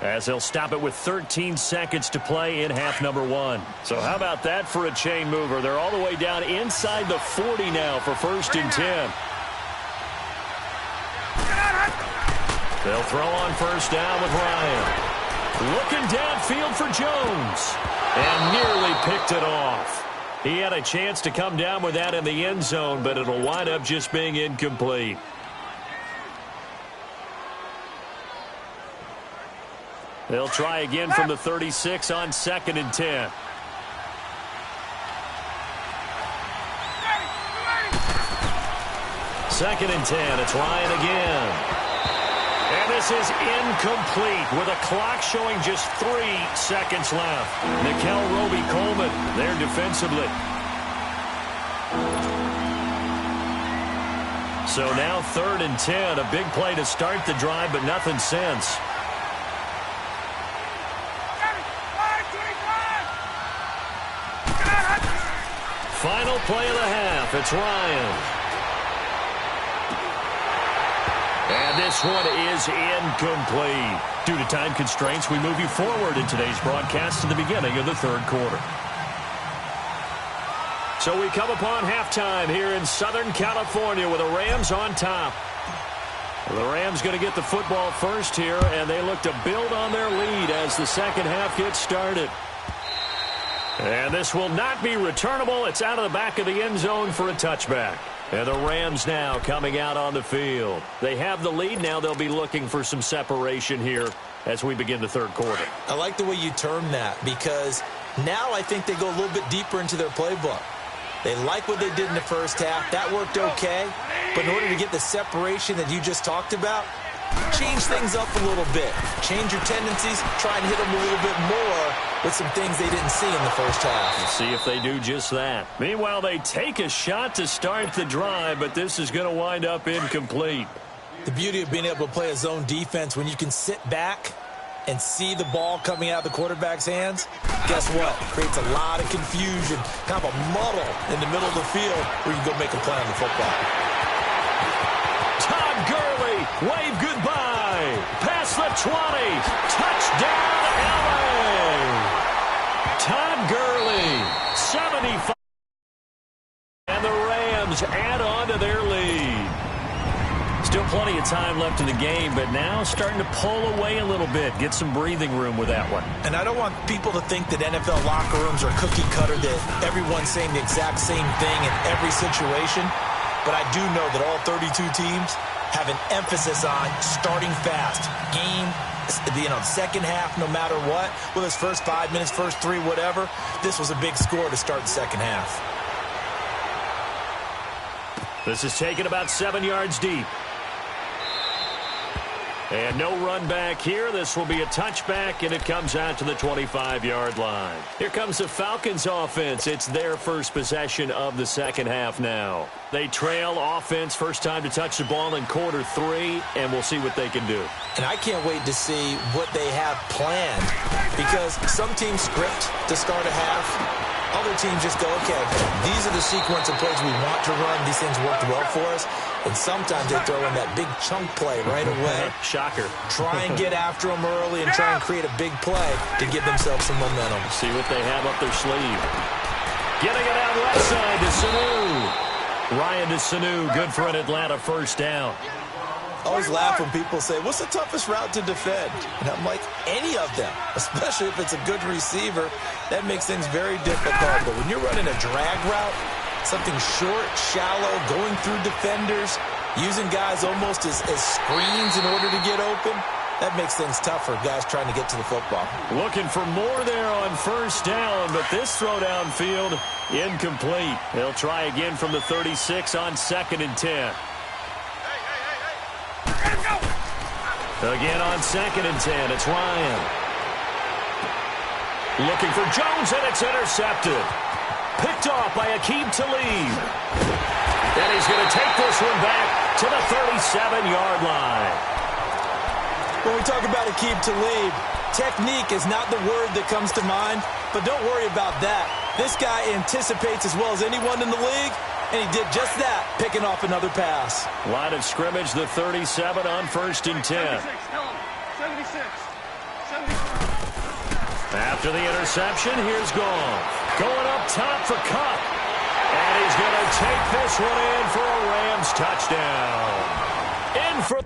as they'll stop it with 13 seconds to play in half number 1. So how about that for a chain mover? They're all the way down inside the 40 now for 1st and 10. They'll throw on 1st down with Ryan. Looking downfield for Jones. And nearly picked it off. He had a chance to come down with that in the end zone, but it'll wind up just being incomplete. They'll try again from the 36 on 2nd and 10. Second and 10. It's Ryan again. And this is incomplete with a clock showing just 3 seconds left. Nickel Roby-Coleman there defensively. So now 3rd and 10. A big play to start the drive, but nothing since. Final play of the half. It's Ryan. And this one is incomplete. Due to time constraints, we move you forward in today's broadcast to the beginning of the 3rd quarter. So we come upon halftime here in Southern California with the Rams on top. The Rams going to get the football first here, and they look to build on their lead as the second half gets started. And this will not be returnable. It's out of the back of the end zone for a touchback. And the Rams now coming out on the field. They have the lead. Now they'll be looking for some separation here as we begin the 3rd quarter. I like the way you term that, because now I think they go a little bit deeper into their playbook. They like what they did in the first half. That worked okay. But in order to get the separation that you just talked about, change things up a little bit. Change your tendencies. Try and hit them a little bit more with some things they didn't see in the first half. We'll see if they do just that. Meanwhile, they take a shot to start the drive, but this is going to wind up incomplete. The beauty of being able to play a zone defense when you can sit back and see the ball coming out of the quarterback's hands, guess what? It creates a lot of confusion, kind of a muddle in the middle of the field where you can go make a play on the football. Todd Gurley, wave goodbye. Past the 20. Touchdown, LA. Todd Gurley, 75. And the Rams add on to their lead. Still plenty of time left in the game, but now starting to pull away a little bit. Get some breathing room with that one. And I don't want people to think that NFL locker rooms are cookie cutter, that everyone's saying the exact same thing in every situation. But I do know that all 32 teams have an emphasis on starting fast. Game, second half, no matter what. Whether it's first 5 minutes, first 3, whatever. This was a big score to start the second half. This is taken about 7 yards deep. And no run back here. This will be a touchback, and it comes out to the 25-yard line. Here comes the Falcons offense. It's their first possession of the second half now. They trail offense, first time to touch the ball in quarter 3, and we'll see what they can do. And I can't wait to see what they have planned, because some teams script to start a half. Other teams just go, okay, these are the sequence of plays we want to run. These things worked well for us. And sometimes they throw in that big chunk play right away. Shocker. Try and get after them early and try and create a big play to give themselves some momentum. See what they have up their sleeve. Getting it out left side to Sanu. Ryan to Sanu, good for an Atlanta first down. I always laugh when people say, what's the toughest route to defend? And I'm like, any of them, especially if it's a good receiver. That makes things very difficult. But when you're running a drag route, something short, shallow, going through defenders, using guys almost as screens in order to get open, that makes things tough for guys trying to get to the football. Looking for more there on first down, but this throw downfield, incomplete. They'll try again from the 36 on 2nd and 10. Again on 2nd and 10, it's Ryan. Looking for Jones, and it's intercepted. Picked off by Aqib Talib. And he's going to take this one back to the 37-yard line. When we talk about Aqib Talib, technique is not the word that comes to mind, but don't worry about that. This guy anticipates as well as anyone in the league, and he did just that, picking off another pass. Line of scrimmage, the 37 on 1st and 10. 76. After the interception, here's Goff. Going up top for Cup. And he's going to take this one in for a Rams touchdown. In for...